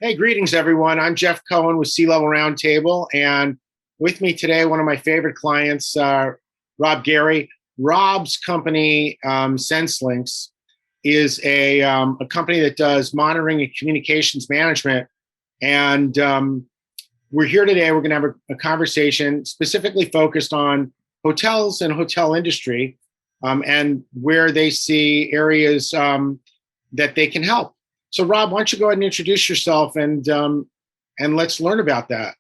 Hey, greetings, everyone. I'm Jeff Cohen with Sea Level Roundtable, and with me today, one of my favorite clients, Rob Gary. Rob's company, SenseLinks, is a company that does monitoring and communications management. And we're here today. We're going to have a conversation specifically focused on hotels and hotel industry, and where they see areas that they can help. So, Rob, why don't you go ahead and introduce yourself and let's learn about that.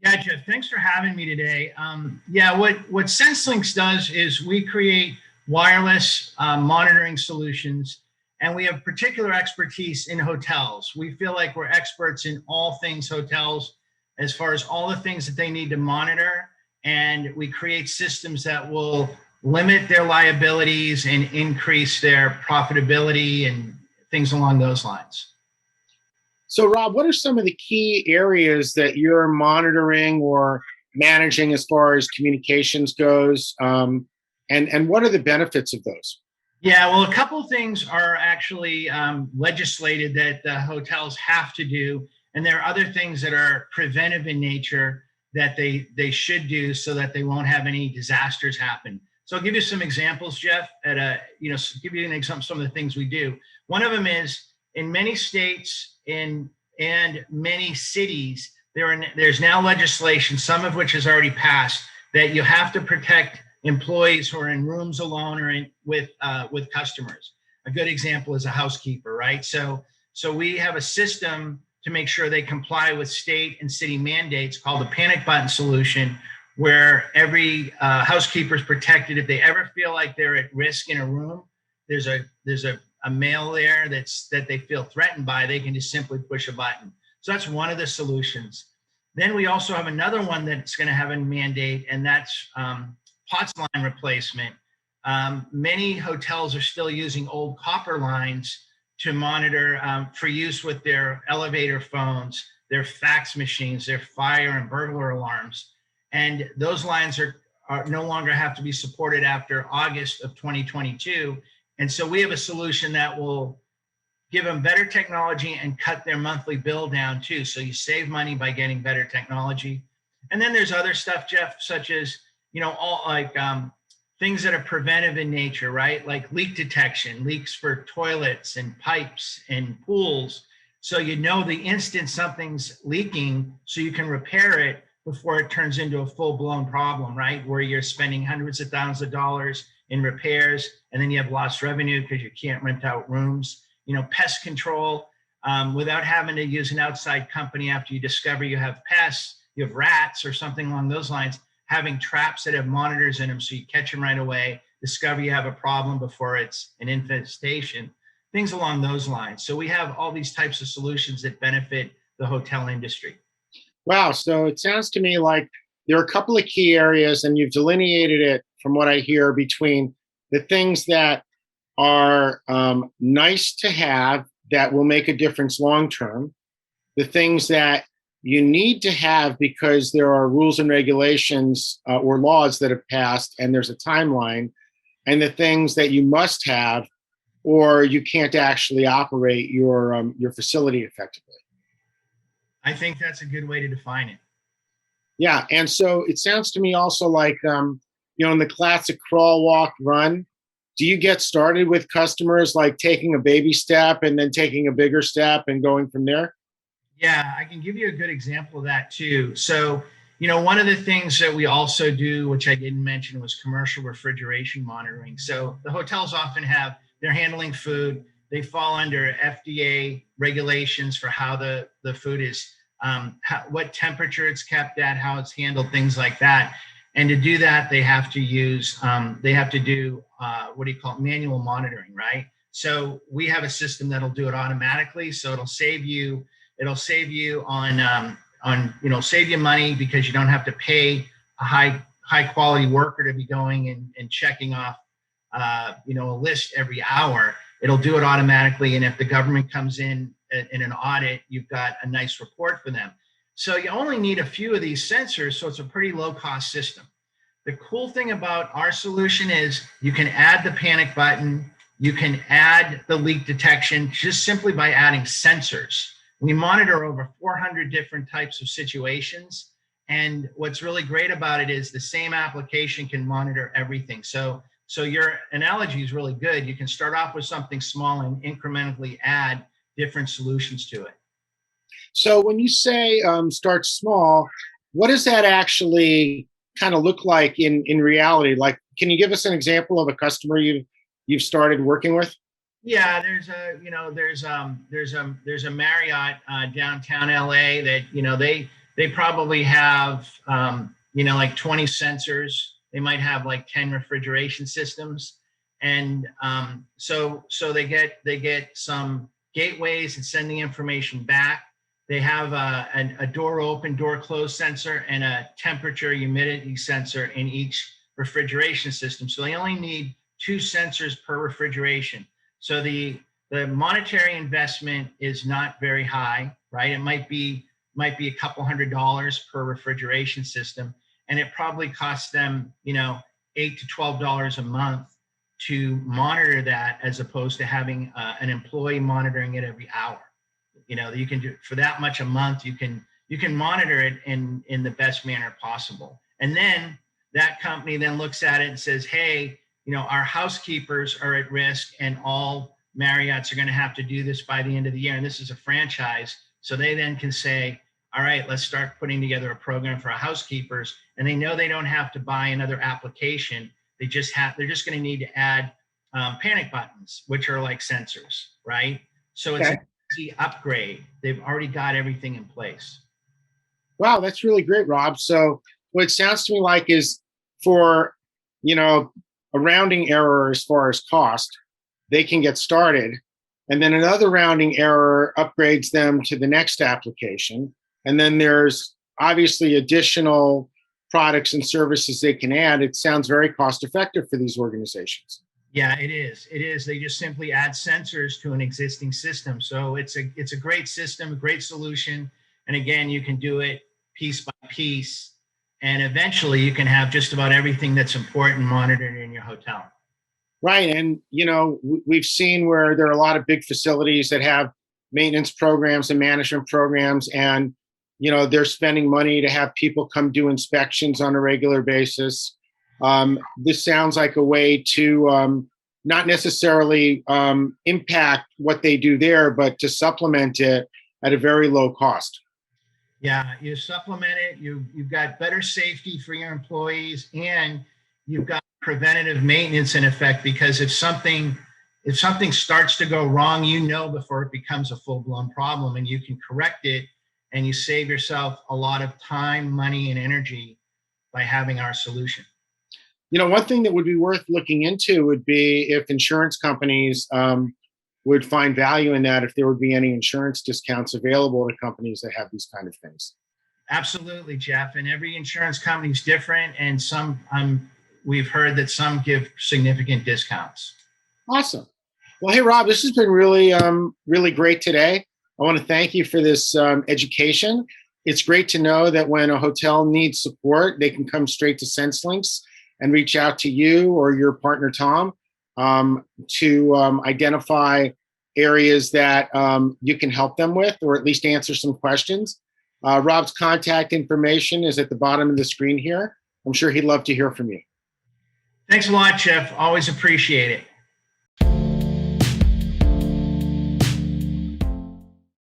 Yeah, Jeff, thanks for having me today. What SenseLinks does is we create wireless monitoring solutions, and we have particular expertise in hotels. We feel like we're experts in all things hotels, as far as all the things that they need to monitor, and we create systems that will limit their liabilities and increase their profitability and things along those lines. So, Rob, what are some of the key areas that you're monitoring or managing as far as communications goes? And what are the benefits of those? Yeah, well, a couple of things are actually legislated that the hotels have to do, and there are other things that are preventive in nature that they should do so that they won't have any disasters happen. So I'll give you some examples, Jeff. Give you an example of some of the things we do. One of them is in many states and many cities there's now legislation, some of which has already passed, that you have to protect employees who are in rooms alone or with customers. A good example is a housekeeper, right? So we have a system to make sure they comply with state and city mandates called the panic button solution, where every housekeeper is protected. If they ever feel like they're at risk in a room, there's a male there that they feel threatened by, they can just simply push a button. So that's one of the solutions. Then we also have another one that's going to have a mandate, and that's POTS line replacement. Many hotels are still using old copper lines to monitor for use with their elevator phones, their fax machines, their fire and burglar alarms. And those lines are no longer have to be supported after August of 2022. And so we have a solution that will give them better technology and cut their monthly bill down too. So you save money by getting better technology. And then there's other stuff, Jeff, such as, things that are preventive in nature, right? Like leak detection, leaks for toilets and pipes and pools. So you know the instant something's leaking, so you can repair it before it turns into a full-blown problem, right? Where you're spending hundreds of thousands of dollars in repairs, and then you have lost revenue because you can't rent out rooms. Pest control, without having to use an outside company after you discover you have pests, you have rats or something along those lines, having traps that have monitors in them so you catch them right away, discover you have a problem before it's an infestation, things along those lines. So we have all these types of solutions that benefit the hotel industry. Wow. So it sounds to me like there are a couple of key areas, and you've delineated it from what I hear between the things that are nice to have that will make a difference long term, the things that you need to have because there are rules and regulations or laws that have passed and there's a timeline, and the things that you must have or you can't actually operate your facility effectively. I think that's a good way to define it. Yeah, and so it sounds to me also like in the classic crawl, walk, run. Do you get started with customers like taking a baby step and then taking a bigger step and going from there? Yeah, I can give you a good example of that too. So, one of the things that we also do, which I didn't mention, was commercial refrigeration monitoring. So the hotels often they're handling food. They fall under FDA regulations for how the food is, what temperature it's kept at, how it's handled, things like that. And to do that, they have to do what do you call it, manual monitoring, right? So we have a system that'll do it automatically. So it'll save you save you money because you don't have to pay a high quality worker to be going and checking off a list every hour. It'll do it automatically, and if the government comes in an audit, you've got a nice report for them. So you only need a few of these sensors, so it's a pretty low cost system. The cool thing about our solution is you can add the panic button, you can add the leak detection just simply by adding sensors. We monitor over 400 different types of situations. And what's really great about it is the same application can monitor everything. So your analogy is really good. You can start off with something small and incrementally add different solutions to it. So when you say start small, what does that actually kind of look like in reality? Like, can you give us an example of a customer you've started working with? Yeah, there's a Marriott downtown LA that they probably have like 20 sensors. They might have like 10 refrigeration systems, and so they get some gateways and send the information back. They have a door open, door closed sensor and a temperature humidity sensor in each refrigeration system. So they only need 2 sensors per refrigeration. So the monetary investment is not very high, right? It might be a couple $100 per refrigeration system, and it probably costs them, $8 to $12 a month to monitor that, as opposed to having an employee monitoring it every hour. You can do for that much a month. You can monitor it in the best manner possible, and then that company then looks at it and says, hey, our housekeepers are at risk, and all Marriotts are going to have to do this by the end of the year. And this is a franchise. So they then can say, all right, let's start putting together a program for our housekeepers. And they know they don't have to buy another application. They're just going to need to add panic buttons, which are like sensors, right? So it's an easy upgrade. They've already got everything in place. Wow, that's really great, Rob. So what it sounds to me like is for, a rounding error as far as cost, they can get started. And then another rounding error upgrades them to the next application. And then there's obviously additional products and services they can add. It sounds very cost effective for these organizations. Yeah, it is. It is. They just simply add sensors to an existing system. So it's a great system, a great solution. And again, you can do it piece by piece. And eventually you can have just about everything that's important monitored in your hotel. Right. And, we've seen where there are a lot of big facilities that have maintenance programs and management programs, and, they're spending money to have people come do inspections on a regular basis. This sounds like a way to not necessarily impact what they do there, but to supplement it at a very low cost. Yeah, you supplement it. You've got better safety for your employees, and you've got preventative maintenance in effect, because if something starts to go wrong, before it becomes a full-blown problem, and you can correct it, and you save yourself a lot of time, money, and energy by having our solution. One thing that would be worth looking into would be if insurance companies would find value in that, if there would be any insurance discounts available to companies that have these kind of things. Absolutely, Jeff. And every insurance company is different, and some we've heard that some give significant discounts. Awesome. Well, hey, Rob, this has been really, really great today. I want to thank you for this education. It's great to know that when a hotel needs support, they can come straight to SenseLinks and reach out to you or your partner, Tom, to identify areas that you can help them with, or at least answer some questions. Rob's contact information is at the bottom of the screen here. I'm sure he'd love to hear from you. Thanks a lot, Jeff. Always appreciate it.